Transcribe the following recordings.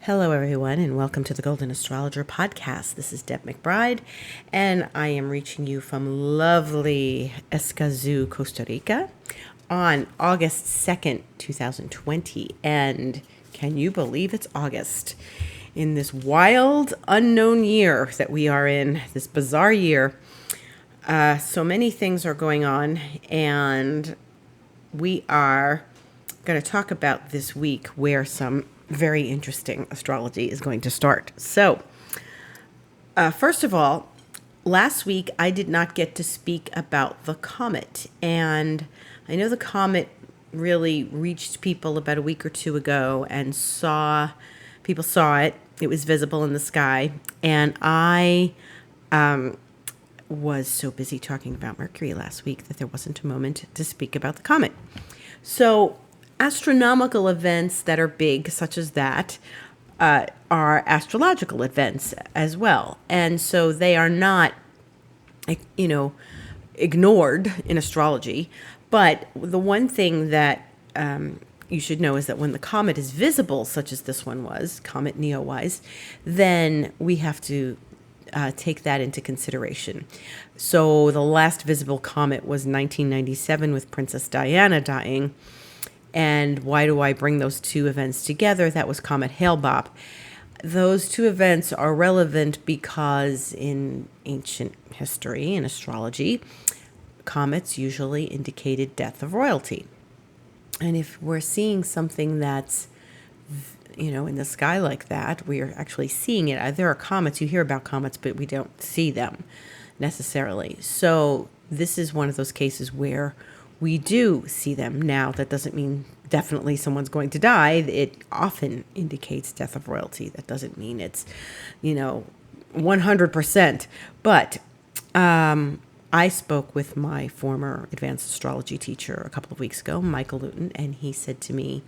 Hello, everyone, and welcome to the Golden Astrologer Podcast. This is Deb McBride, and I am reaching you from lovely Escazú, Costa Rica on August 2nd, 2020. And can you believe it's August? In this wild, unknown year that we are in, this bizarre year, so many things are going on, and we are going to talk about this week where some very interesting astrology is going to start. So, first of all, last week I did not get to speak about the comet, and I know the comet really reached people about a week or two ago, and people saw it. It was visible in the sky, and I was so busy talking about Mercury last week that there wasn't a moment to speak about the comet. So, astronomical events that are big, such as that, are astrological events as well. And so they are not, ignored in astrology. But the one thing that you should know is that when the comet is visible, such as this one was, Comet Neowise, then we have to take that into consideration. So the last visible comet was 1997 with Princess Diana dying. And why do I bring those two events together? That was Comet Hale-Bopp. Those two events are relevant because in ancient history and astrology, comets usually indicated death of royalty. And if we're seeing something that's, in the sky like that, we're actually seeing it. There are comets, you hear about comets, but we don't see them necessarily. So this is one of those cases where we do see them. Now, that doesn't mean definitely someone's going to die. It often indicates death of royalty. That doesn't mean it's, 100%. But I spoke with my former advanced astrology teacher a couple of weeks ago, Michael Luton, and he said to me,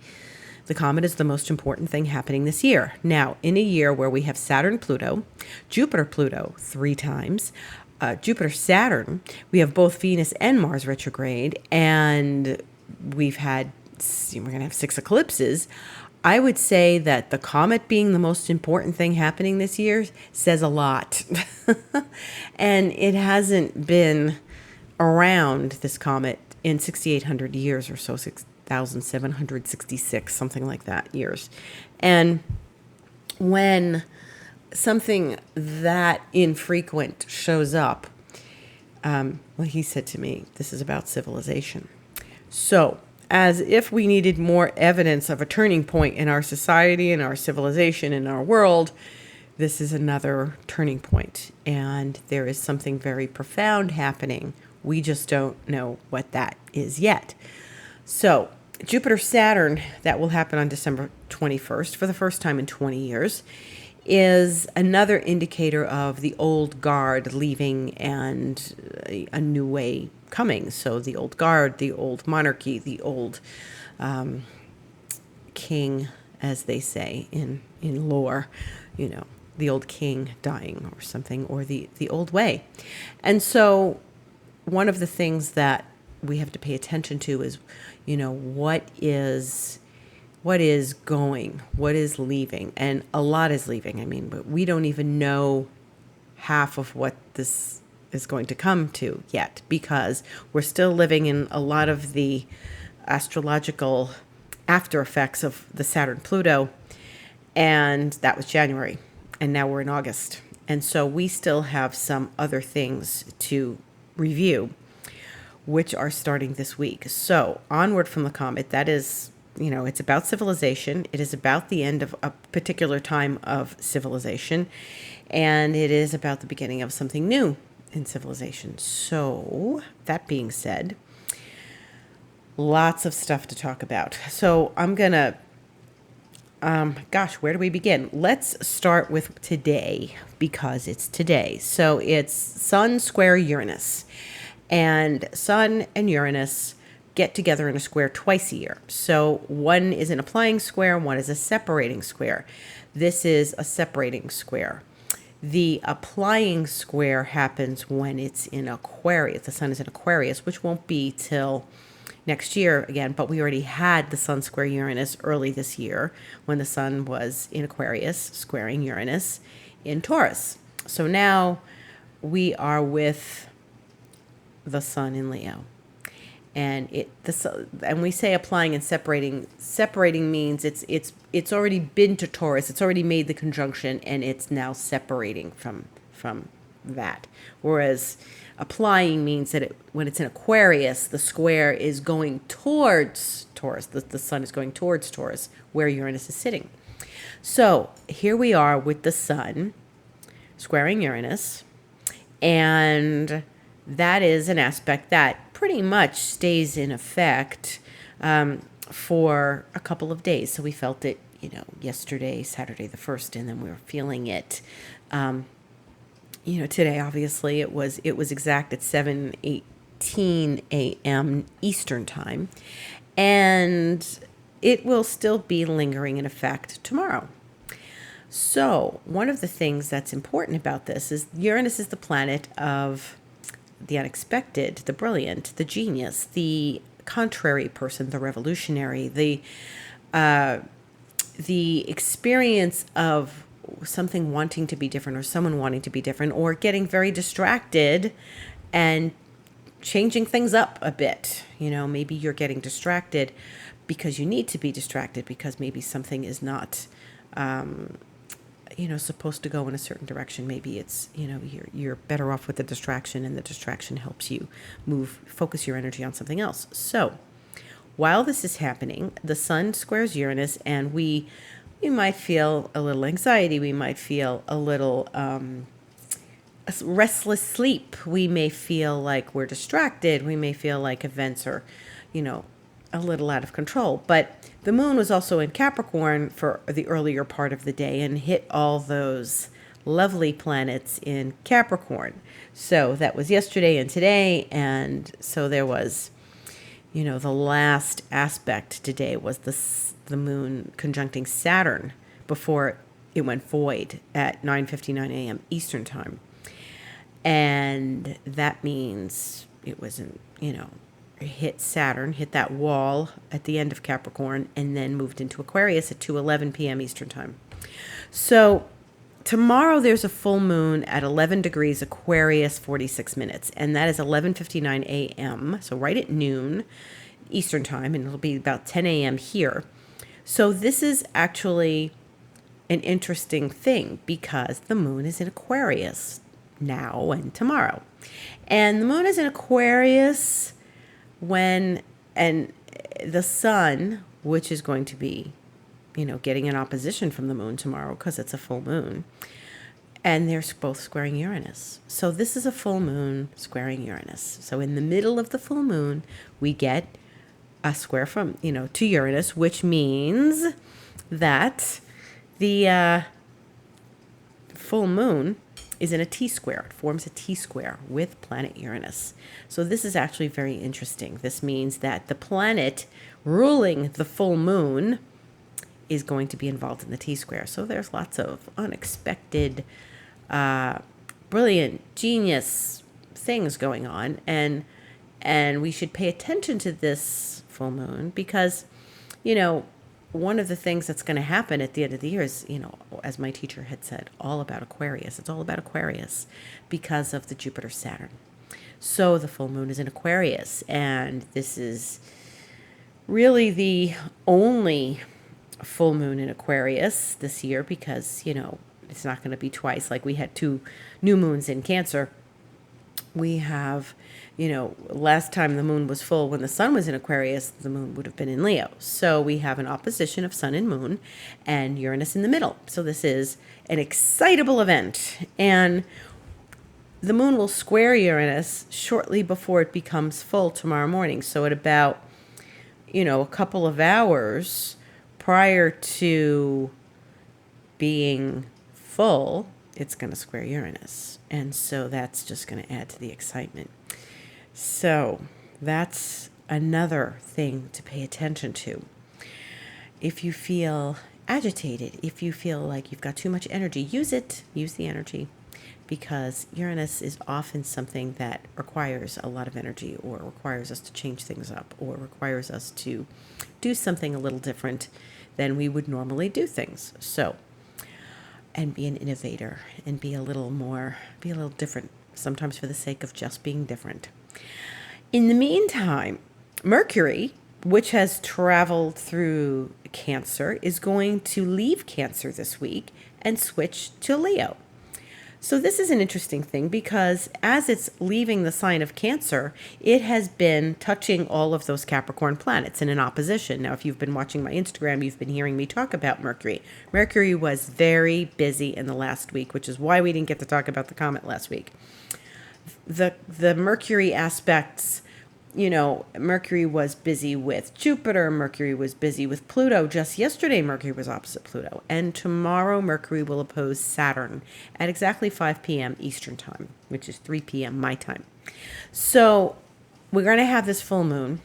the comet is the most important thing happening this year. Now, in a year where we have Saturn-Pluto, Jupiter-Pluto 3 times, Jupiter-Saturn, we have both Venus and Mars retrograde, and we're going to have 6 eclipses. I would say that the comet being the most important thing happening this year says a lot. And it hasn't been around, this comet, in 6,800 years or so, 6,766, something like that, years. And when something that infrequent shows up, he said to me, this is about civilization. So, as if we needed more evidence of a turning point in our society, in our civilization, in our world, this is another turning point. And there is something very profound happening. We just don't know what that is yet. So, Jupiter-Saturn, that will happen on December 21st for the first time in 20 years, is another indicator of the old guard leaving and a new way coming. So the old guard, the old monarchy, the old king, as they say in lore, the old king dying or something, or the old way. And so one of the things that we have to pay attention to is, what is going, what is leaving, and a lot is leaving. But we don't even know half of what this is going to come to yet, because we're still living in a lot of the astrological after effects of the Saturn-Pluto, and that was January, and now we're in August. And so we still have some other things to review, which are starting this week. So onward from the comet, that is, it's about civilization. It is about the end of a particular time of civilization, and it is about the beginning of something new in civilization. So that being said, lots of stuff to talk about. So I'm gonna, where do we begin? Let's start with today, because it's today. So it's Sun square Uranus, and Sun and Uranus get together in a square twice a year. So one is an applying square, one is a separating square. This is a separating square. The applying square happens when it's in Aquarius. The sun is in Aquarius, which won't be till next year again, but we already had the Sun square Uranus early this year when the Sun was in Aquarius, squaring Uranus in Taurus. So now we are with the Sun in Leo. And and we say applying and separating. Separating means it's already been to Taurus. It's already made the conjunction, and it's now separating from that. Whereas applying means that when it's in Aquarius, the square is going towards Taurus. The Sun is going towards Taurus, where Uranus is sitting. So here we are with the Sun squaring Uranus, and that is an aspect that pretty much stays in effect for a couple of days. So we felt it, yesterday, Saturday the 1st, and then we were feeling it. Today, obviously, it was exact at 7:18 a.m. Eastern time, and it will still be lingering in effect tomorrow. So one of the things that's important about this is Uranus is the planet of the unexpected, the brilliant, the genius, the contrary person, the revolutionary, the experience of something wanting to be different or someone wanting to be different or getting very distracted and changing things up a bit. Maybe you're getting distracted because you need to be distracted because maybe something is not supposed to go in a certain direction. Maybe it's, you're better off with the distraction, and the distraction helps you focus your energy on something else. So while this is happening, the Sun squares Uranus, and we might feel a little anxiety. We might feel a little restless sleep. We may feel like we're distracted. We may feel like events are, a little out of control. But the moon was also in Capricorn for the earlier part of the day and hit all those lovely planets in Capricorn. So that was yesterday and today. And so there was, the last aspect today was the moon conjuncting Saturn before it went void at 9:59 a.m. Eastern time. And that means it wasn't, hit Saturn, hit that wall at the end of Capricorn, and then moved into Aquarius at 2:11 p.m. Eastern time. So tomorrow there's a full moon at 11 degrees Aquarius, 46 minutes, and that is 11:59 a.m., so right at noon Eastern time, and it'll be about 10 a.m. here. So this is actually an interesting thing because the moon is in Aquarius now and tomorrow. And the moon is in Aquarius and the Sun, which is going to be, getting an opposition from the moon tomorrow because it's a full moon, and they're both squaring Uranus. So this is a full moon squaring Uranus. So in the middle of the full moon, we get a square from, to Uranus, which means that the full moon is in a T-square. It forms a T-square with planet Uranus. So this is actually very interesting. This means that the planet ruling the full moon is going to be involved in the T-square. So there's lots of unexpected, brilliant, genius things going on. And we should pay attention to this full moon because, one of the things that's going to happen at the end of the year is, as my teacher had said, all about Aquarius. It's all about Aquarius because of the Jupiter-Saturn. So the full moon is in Aquarius, and this is really the only full moon in Aquarius this year because, it's not going to be twice. Like we had 2 new moons in Cancer. We have, last time the moon was full when the Sun was in Aquarius, the moon would have been in Leo. So we have an opposition of Sun and Moon and Uranus in the middle. So this is an excitable event. And the moon will square Uranus shortly before it becomes full tomorrow morning. So at about, a couple of hours prior to being full, it's going to square Uranus. And so that's just going to add to the excitement. So that's another thing to pay attention to. If you feel agitated, if you feel like you've got too much energy, use it. Use the energy. because Uranus is often something that requires a lot of energy, or requires us to change things up, or requires us to do something a little different than we would normally do things. So, and be an innovator and be a little different, sometimes for the sake of just being different. In the meantime, Mercury, which has traveled through Cancer, is going to leave Cancer this week and switch to Leo. So this is an interesting thing, because as it's leaving the sign of Cancer, it has been touching all of those Capricorn planets in an opposition. Now, if you've been watching my Instagram, you've been hearing me talk about Mercury. Mercury was very busy in the last week, which is why we didn't get to talk about the comet last week. The Mercury aspects, Mercury was busy with Jupiter, Mercury was busy with Pluto. Just yesterday, Mercury was opposite Pluto. And tomorrow, Mercury will oppose Saturn at exactly 5 p.m. Eastern Time, which is 3 p.m. my time. So we're going to have this full moon,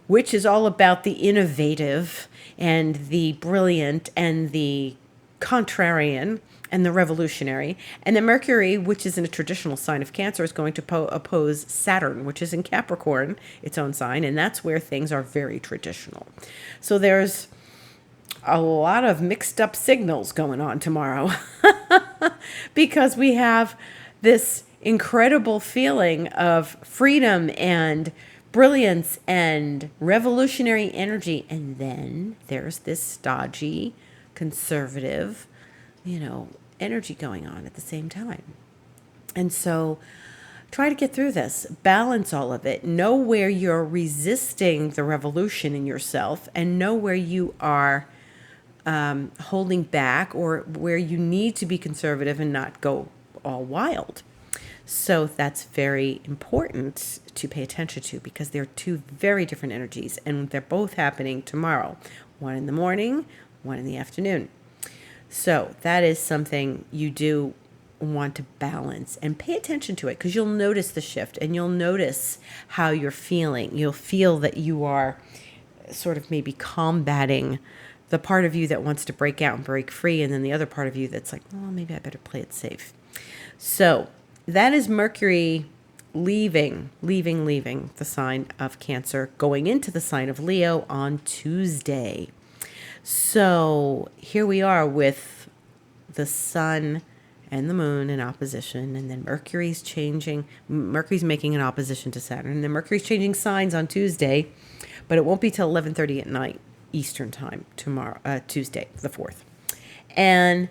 which is all about the innovative and the brilliant and the contrarian and the revolutionary. And then Mercury, which is in a traditional sign of Cancer, is going to oppose Saturn, which is in Capricorn, its own sign, and that's where things are very traditional. So there's a lot of mixed up signals going on tomorrow because we have this incredible feeling of freedom and brilliance and revolutionary energy, and then there's this stodgy, conservative, energy going on at the same time. And so try to get through this, balance all of it, know where you're resisting the revolution in yourself, and know where you are holding back, or where you need to be conservative and not go all wild. So that's very important to pay attention to, because they're two very different energies, and they're both happening tomorrow, one in the morning, one in the afternoon. So that is something you do want to balance and pay attention to it, because you'll notice the shift and you'll notice how you're feeling. You'll feel that you are sort of maybe combating the part of you that wants to break out and break free, and then the other part of you that's like, well, maybe I better play it safe. So that is Mercury leaving the sign of Cancer, going into the sign of Leo on Tuesday. So here we are with the sun and the moon in opposition, and then Mercury's making an opposition to Saturn, and then Mercury's changing signs on Tuesday, but it won't be till 11:30 at night Eastern Time tomorrow, Tuesday, the 4th. And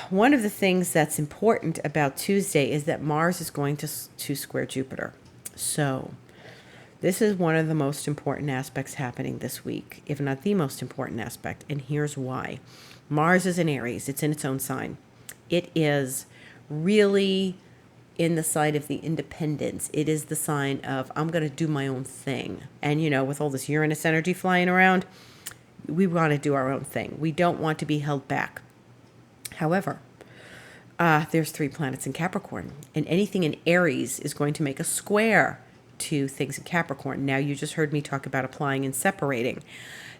one of the things that's important about Tuesday is that Mars is going to square Jupiter. So this is one of the most important aspects happening this week, if not the most important aspect, and here's why. Mars is in Aries. It's in its own sign. It is really in the sign of the independence. It is the sign of, I'm going to do my own thing. And, with all this Uranus energy flying around, we want to do our own thing. We don't want to be held back. However, there's 3 planets in Capricorn, and anything in Aries is going to make a square to things in Capricorn. Now, you just heard me talk about applying and separating.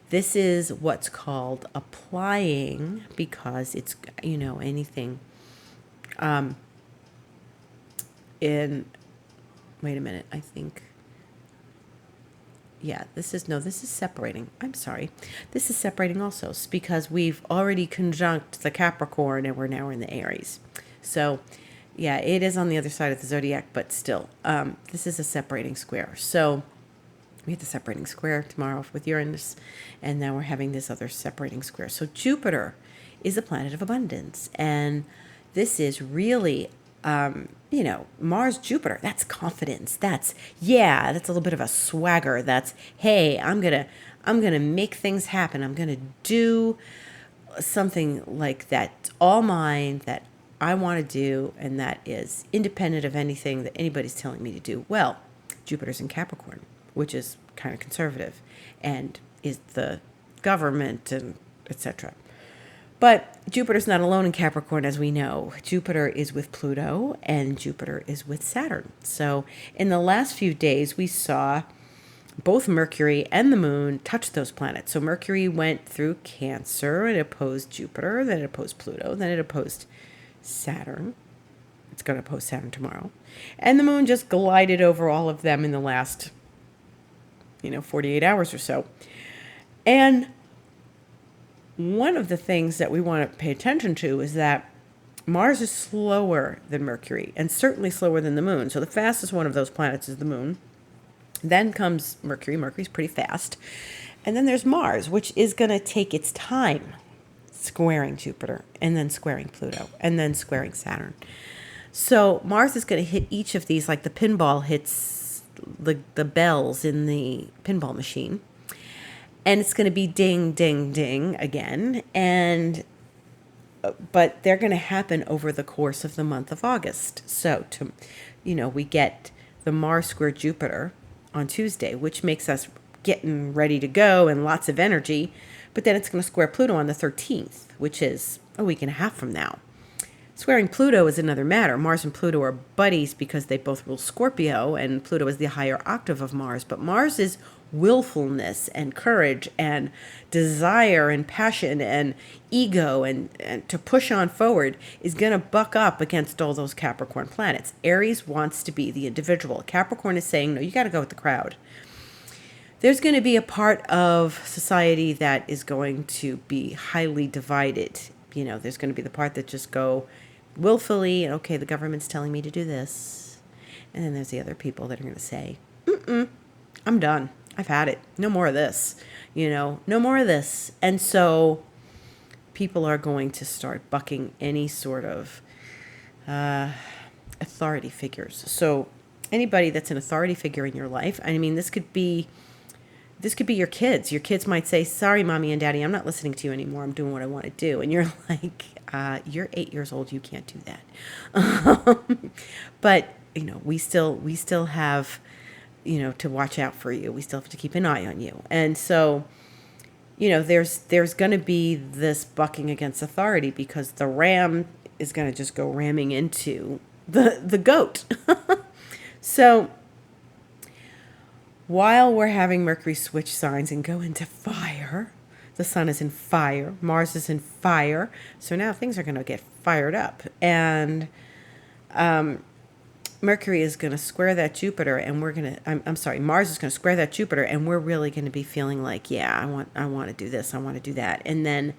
This is what's called applying, because it's, anything wait a minute, I think, this is separating. I'm sorry. This is separating also, because we've already conjunct the Capricorn and we're now in the Aries. So it is on the other side of the zodiac, but still, this is a separating square. So we have the separating square tomorrow with Uranus, and now we're having this other separating square. So Jupiter is a planet of abundance, and this is really, Mars, Jupiter, that's confidence. That's a little bit of a swagger. That's, hey, I'm going to make things happen. I'm going to do something like that, all mine, that I want to do, and that is independent of anything that anybody's telling me to do. Well, Jupiter's in Capricorn, which is kind of conservative and is the government and etc. But Jupiter's not alone in Capricorn, as we know. Jupiter is with Pluto and Jupiter is with Saturn. So in the last few days, we saw both Mercury and the moon touch those planets. So Mercury went through Cancer and opposed Jupiter, then it opposed Pluto, then it opposed Saturn. It's going to oppose Saturn tomorrow. And the moon just glided over all of them in the last, 48 hours or so. And one of the things that we want to pay attention to is that Mars is slower than Mercury and certainly slower than the moon. So the fastest one of those planets is the moon. Then comes Mercury. Mercury's pretty fast. And then there's Mars, which is going to take its time squaring Jupiter and then squaring Pluto and then squaring Saturn. So Mars is going to hit each of these like the pinball hits the bells in the pinball machine. And it's going to be ding, ding, ding again. But they're going to happen over the course of the month of August. So, we get the Mars square Jupiter on Tuesday, which makes us getting ready to go and lots of energy. But then it's going to square Pluto on the 13th, which is a week and a half from now. Squaring Pluto is another matter. Mars and Pluto are buddies because they both rule Scorpio, and Pluto is the higher octave of Mars. But Mars is willfulness and courage and desire and passion and ego and to push on forward is going to buck up against all those Capricorn planets. Aries wants to be the individual. Capricorn is saying, no, you got to go with the crowd. There's going to be a part of society that is going to be highly divided. There's going to be the part that just go willfully, and okay, the government's telling me to do this. And then there's the other people that are going to say, I'm done. I've had it. No more of this. No more of this. And so people are going to start bucking any sort of authority figures. So anybody that's an authority figure in your life, this could be your kids. Your kids might say, sorry, mommy and daddy, I'm not listening to you anymore. I'm doing what I want to do. And you're like, you're 8 years old. You can't do that. But, we still have, to watch out for you. We still have to keep an eye on you. And so, there's going to be this bucking against authority because the ram is going to just go ramming into the goat. So while we're having Mercury switch signs and go into fire, the sun is in fire, Mars is in fire. So now things are going to get fired up. And Mercury is going to square that Jupiter, and Mars is going to square that Jupiter, and we're really going to be feeling like, yeah, I want to do this, I want to do that. And then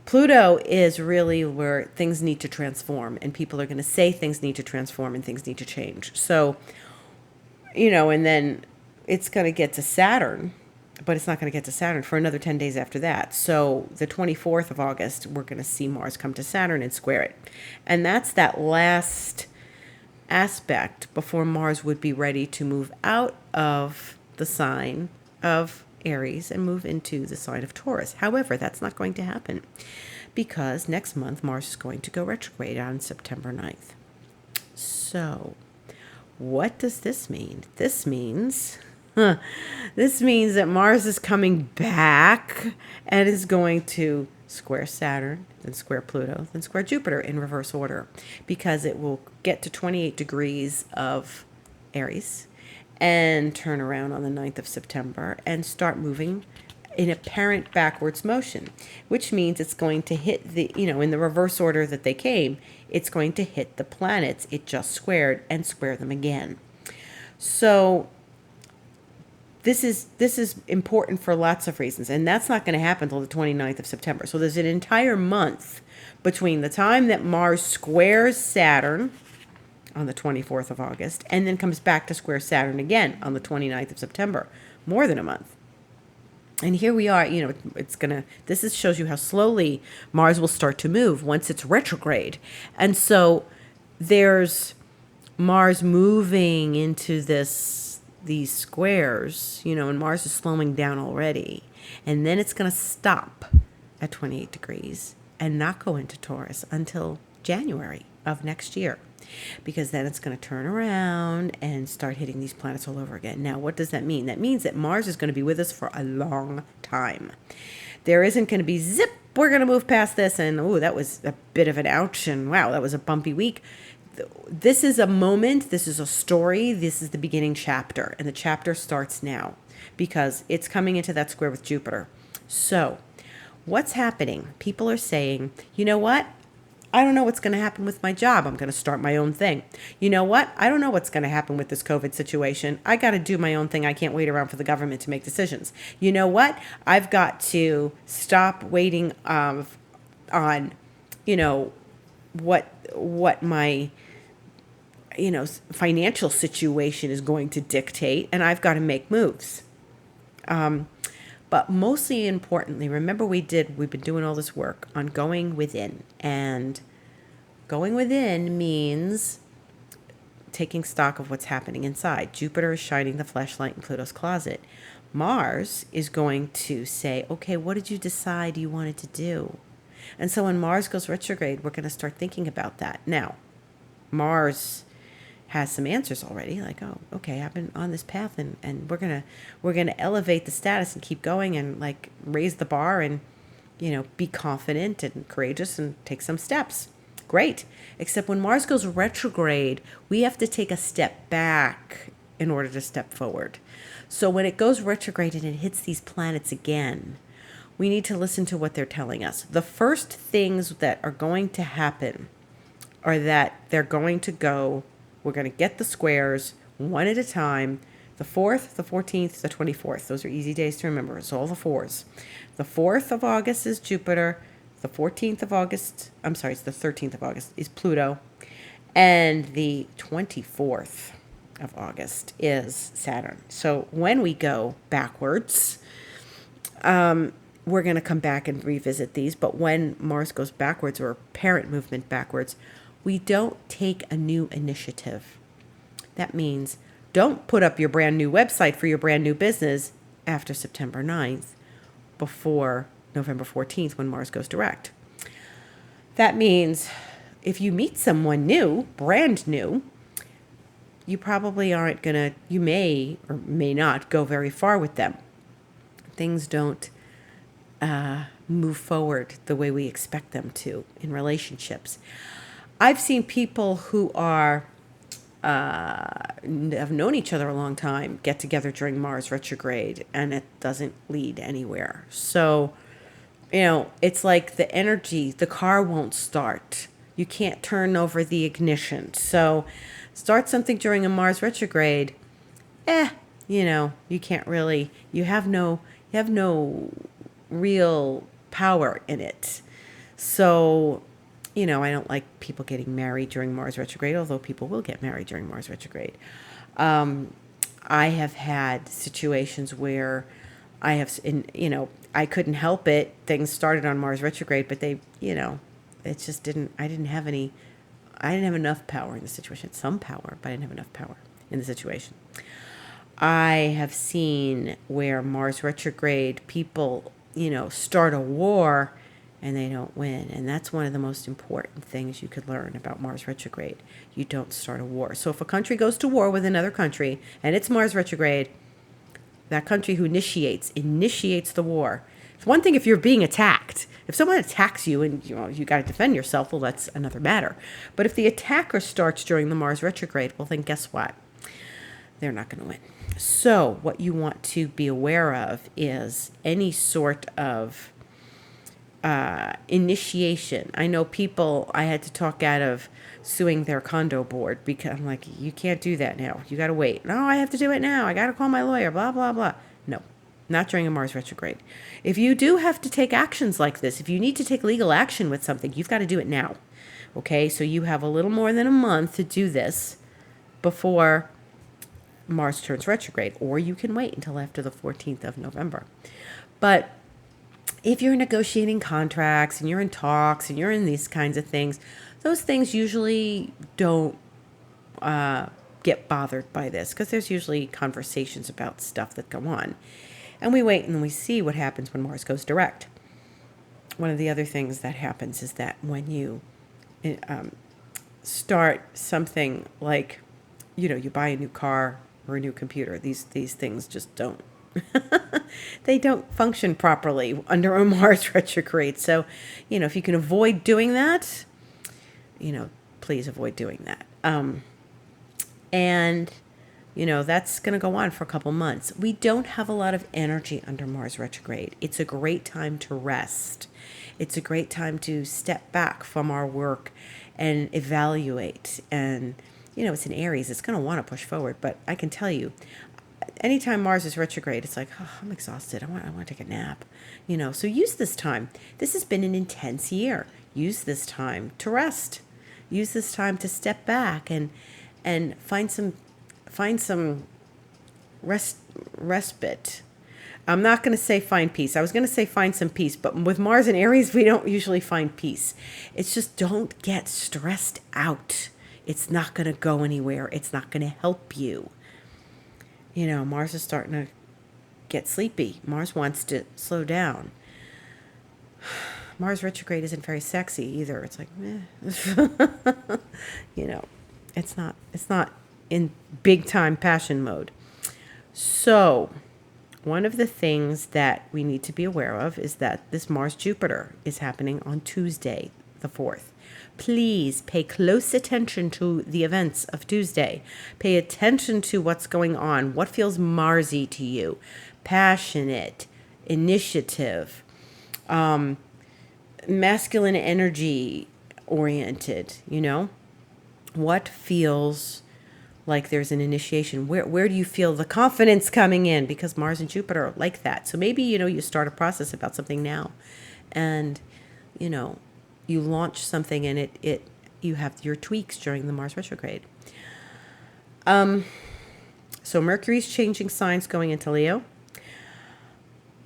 Pluto is really where things need to transform, and people are going to say things need to transform and things need to change. So, and then it's going to get to Saturn, but it's not going to get to Saturn for another 10 days after that. So the 24th of August, we're going to see Mars come to Saturn and square it. And that's that last aspect before Mars would be ready to move out of the sign of Aries and move into the sign of Taurus. However, that's not going to happen because next month Mars is going to go retrograde on September 9th. So what does this mean? This means that Mars is coming back and is going to square Saturn, then square Pluto, then square Jupiter in reverse order, because it will get to 28 degrees of Aries and turn around on the 9th of September and start moving in apparent backwards motion, which means it's going to hit in the reverse order that they came, it's going to hit the planets it just squared and square them again. So this is important for lots of reasons, and that's not going to happen until the 29th of September. So there's an entire month between the time that Mars squares Saturn on the 24th of August and then comes back to square Saturn again on the 29th of September. More than a month. And here we are, this shows you how slowly Mars will start to move once it's retrograde. And so there's Mars moving into these squares, and Mars is slowing down already. And then it's going to stop at 28 degrees and not go into Taurus until January of next year, because then it's going to turn around and start hitting these planets all over again. Now, what does that mean? That means that Mars is going to be with us for a long time. There isn't going to be zip, we're going to move past this, and that was a bit of an ouch, and wow, that was a bumpy week. This is a moment, this is a story, this is the beginning chapter, and the chapter starts now because it's coming into that square with Jupiter. So what's happening? People are saying, you know what? I don't know what's going to happen with my job. I'm going to start my own thing. You know what? I don't know what's going to happen with this COVID situation. I got to do my own thing. I can't wait around for the government to make decisions. You know what? I've got to stop waiting on, you know, what my financial situation is going to dictate, and I've got to make moves. But mostly importantly, remember we've been doing all this work on going within, and going within means taking stock of what's happening inside. Jupiter is shining the flashlight in Pluto's closet. Mars is going to say, okay, what did you decide you wanted to do? And so when Mars goes retrograde, we're going to start thinking about that. Now, Mars has some answers already, like, oh, okay, I've been on this path, and we're gonna elevate the status and keep going, and like raise the bar, and be confident and courageous and take some steps. Great. Except when Mars goes retrograde, we have to take a step back in order to step forward. So when it goes retrograde and it hits these planets again, we need to listen to what they're telling us. The first things that are going to happen are that they're going to go, we're going to get the squares one at a time. The 4th, the 14th, the 24th. Those are easy days to remember. It's all the 4s. The 4th of August is Jupiter. The 14th of August, I'm sorry, it's the 13th of August is Pluto. And the 24th of August is Saturn. So when we go backwards, we're going to come back and revisit these. But when Mars goes backwards, or parent movement backwards, we don't take a new initiative. That means don't put up your brand new website for your brand new business after September 9th, before November 14th when Mars goes direct. That means if you meet someone new, brand new, you probably aren't going to, you may or may not go very far with them. Things don't move forward the way we expect them to in relationships. I've seen people who have known each other a long time get together during Mars retrograde, and it doesn't lead anywhere. So, it's like the energy, the car won't start. You can't turn over the ignition. So start something during a Mars retrograde, you can't really, you have no real power in it. So, I don't like people getting married during Mars retrograde, although people will get married during Mars retrograde. I have had situations where I couldn't help it. Things started on Mars retrograde, but they, it just I didn't have enough power in the situation. Some power, but I didn't have enough power in the situation. I have seen where Mars retrograde people, start a war and they don't win. And that's one of the most important things you could learn about Mars retrograde. You don't start a war. So if a country goes to war with another country and it's Mars retrograde, that country who initiates the war. It's one thing if you're being attacked. If someone attacks you and you got to defend yourself, well, that's another matter. But if the attacker starts during the Mars retrograde, well, then guess what? They're not going to win. So what you want to be aware of is any sort of initiation. I know people, I had to talk out of suing their condo board because I'm like, you can't do that now. You got to wait. No, I have to do it now. I got to call my lawyer, blah, blah, blah. No, not during a Mars retrograde. If you do have to take actions like this, if you need to take legal action with something, you've got to do it now. Okay, so you have a little more than a month to do this before Mars turns retrograde, or you can wait until after the 14th of November. But if you're negotiating contracts and you're in talks and you're in these kinds of things, those things usually don't get bothered by this because there's usually conversations about stuff that go on. And we wait and we see what happens when Mars goes direct. One of the other things that happens is that when you start something like, you buy a new car or a new computer, these things just don't. They don't function properly under a Mars retrograde. So, if you can avoid doing that, please avoid doing that. And That's going to go on for a couple months. We don't have a lot of energy under Mars retrograde. It's a great time to rest. It's a great time to step back from our work and evaluate. And, it's in Aries. It's going to want to push forward. But I can tell you, anytime Mars is retrograde, it's like, oh, I'm exhausted. I want to take a nap. So use this time. This has been an intense year. Use this time to rest. Use this time to step back and find some respite. I'm not going to say find peace. I was going to say find some peace, but with Mars and Aries, we don't usually find peace. It's just don't get stressed out. It's not going to go anywhere. It's not going to help you. Mars is starting to get sleepy. Mars wants to slow down. Mars retrograde isn't very sexy either. It's like, it's not in big time passion mode. So one of the things that we need to be aware of is that this Mars Jupiter is happening on Tuesday, the 4th. Please pay close attention to the events of Tuesday. Pay attention to what's going on. What feels Marsy to you? Passionate, initiative, masculine energy oriented, What feels like there's an initiation? Where do you feel the confidence coming in? Because Mars and Jupiter are like that. So maybe, you start a process about something now and, you launch something and you have your tweaks during the Mars retrograde. So Mercury's changing signs going into Leo.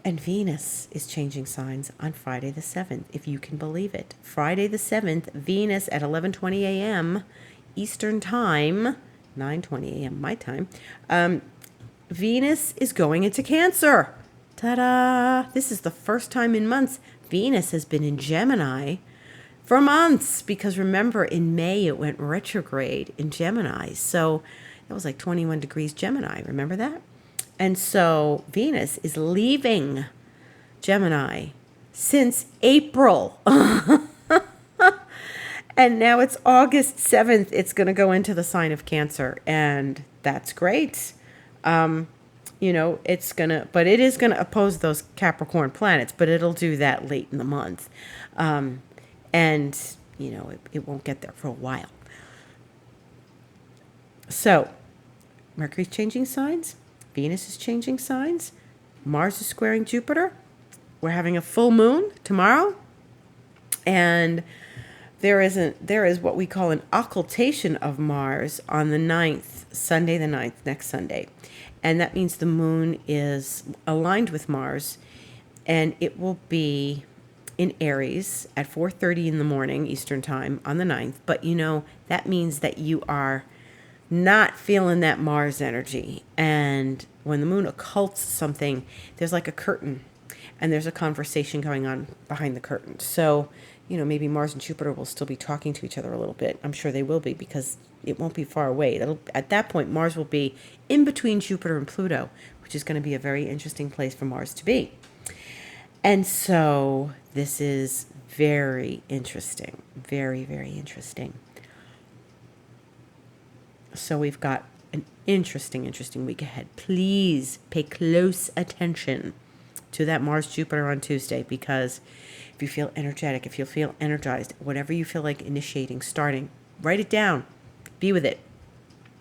And Venus is changing signs on Friday the 7th, if you can believe it. Friday the 7th, Venus at 11:20 a.m. Eastern Time, 9:20 a.m. my time. Venus is going into Cancer. Ta-da! This is the first time in months Venus has been in Gemini for months. Because remember, in May it went retrograde in Gemini. So that was like 21 degrees Gemini. Remember that? And so Venus is leaving Gemini since April. And now it's August 7th. It's going to go into the sign of Cancer. And that's great. It's going to, but it is going to oppose those Capricorn planets, but it'll do that late in the month. It won't get there for a while. So Mercury's changing signs. Venus is changing signs. Mars is squaring Jupiter. We're having a full moon tomorrow. And there is what we call an occultation of Mars on the 9th, Sunday the 9th, next Sunday. And that means the moon is aligned with Mars. And it will be in Aries at 4:30 in the morning Eastern Time on the 9th. But, that means that you are not feeling that Mars energy. And when the moon occults something, there's like a curtain and there's a conversation going on behind the curtain. So, maybe Mars and Jupiter will still be talking to each other a little bit. I'm sure they will be, because it won't be far away. At that point, Mars will be in between Jupiter and Pluto, which is going to be a very interesting place for Mars to be. And so this is very interesting, very, very interesting. So we've got an interesting week ahead. Please pay close attention to that Mars-Jupiter on Tuesday, because if you feel energetic, if you feel energized, whatever you feel like initiating, starting, write it down, be with it,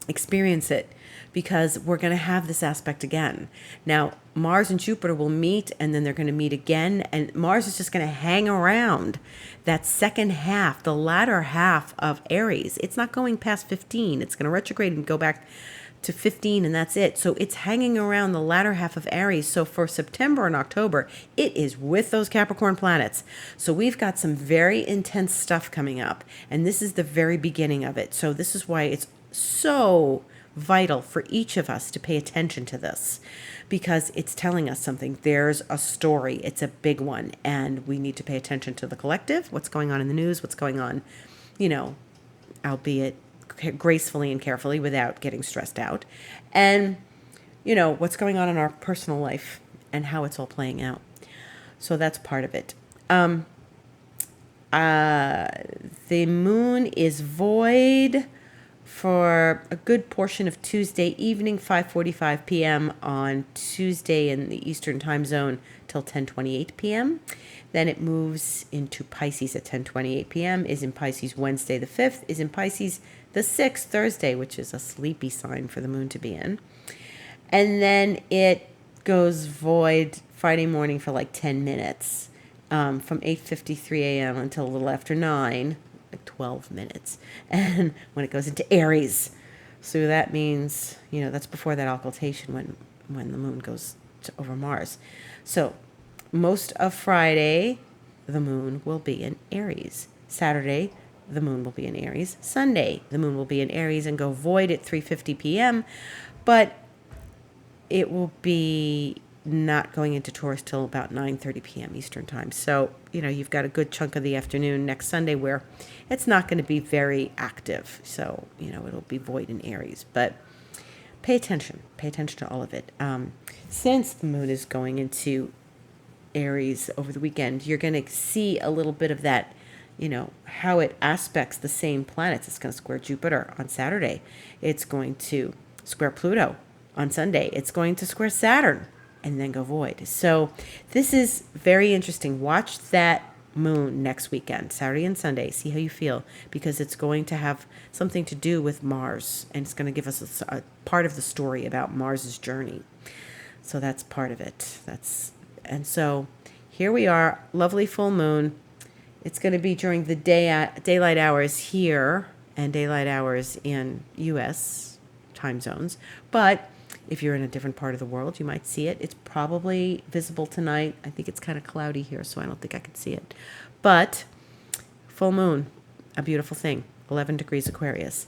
experience it, because we're going to have this aspect again. Now, Mars and Jupiter will meet, and then they're going to meet again, and Mars is just going to hang around that second half, the latter half of Aries. It's not going past 15. It's going to retrograde and go back to 15, and that's it. So it's hanging around the latter half of Aries. So for September and October, it is with those Capricorn planets. So we've got some very intense stuff coming up, and this is the very beginning of it. So this is why it's so vital for each of us to pay attention to this, because it's telling us something. There's a story. It's a big one, and we need to pay attention to the collective, what's going on in the news, what's going on, albeit gracefully and carefully without getting stressed out, and, what's going on in our personal life and how it's all playing out. So that's part of it. The moon is void for a good portion of Tuesday evening, 5:45 p.m. on Tuesday in the Eastern Time Zone till 10:28 p.m. Then it moves into Pisces at 10:28 p.m., is in Pisces Wednesday the 5th, is in Pisces the 6th, Thursday, which is a sleepy sign for the moon to be in. And then it goes void Friday morning for like 10 minutes, from 8:53 a.m. until a little after 9, like 12 minutes. And when it goes into Aries. So that means, that's before that occultation when the moon goes over Mars. So most of Friday, the moon will be in Aries. Saturday, the moon will be in Aries. Sunday, the moon will be in Aries and go void at 3:50 p.m. But it will be not going into Taurus till about 9:30 p.m. Eastern time. So, you've got a good chunk of the afternoon next Sunday where it's not going to be very active. So, it'll be void in Aries. But pay attention to all of it. Since the moon is going into Aries over the weekend, you're going to see a little bit of that, how it aspects the same planets. It's going to square Jupiter on Saturday. It's going to square Pluto on Sunday. It's going to square Saturn and then go void. So this is very interesting. Watch that moon next weekend, Saturday and Sunday. See how you feel, because it's going to have something to do with Mars, and it's going to give us a part of the story about Mars's journey. So that's part of it. And so here we are, lovely full moon. It's going to be during the daylight hours here and daylight hours in U.S. time zones. But if you're in a different part of the world, you might see it. It's probably visible tonight. I think it's kind of cloudy here, so I don't think I can see it. But full moon, a beautiful thing, 11 degrees Aquarius.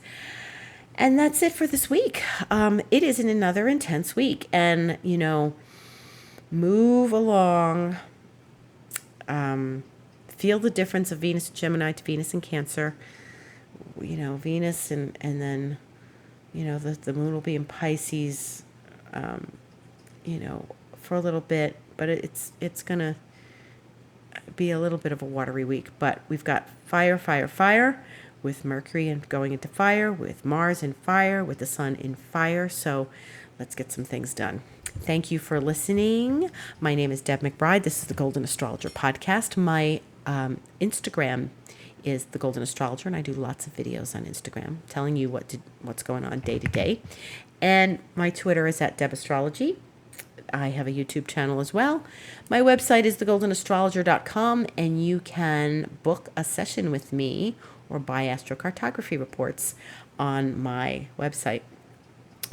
And that's it for this week. It is another intense week. And, move along. Feel the difference of Venus and Gemini to Venus and Cancer. Venus and then, the moon will be in Pisces, for a little bit. But it's going to be a little bit of a watery week. But we've got fire, with Mercury and going into fire, with Mars in fire, with the sun in fire. So let's get some things done. Thank you for listening. My name is Deb McBride. This is the Golden Astrologer Podcast. My Instagram is the Golden Astrologer, and I do lots of videos on Instagram telling you what's going on day to day. And my Twitter is at Deb Astrology. I have a YouTube channel as well. My website is thegoldenastrologer.com, and you can book a session with me or buy astrocartography reports on my website.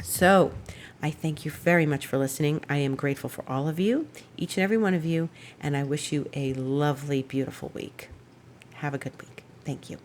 So I thank you very much for listening. I am grateful for all of you, each and every one of you, and I wish you a lovely, beautiful week. Have a good week. Thank you.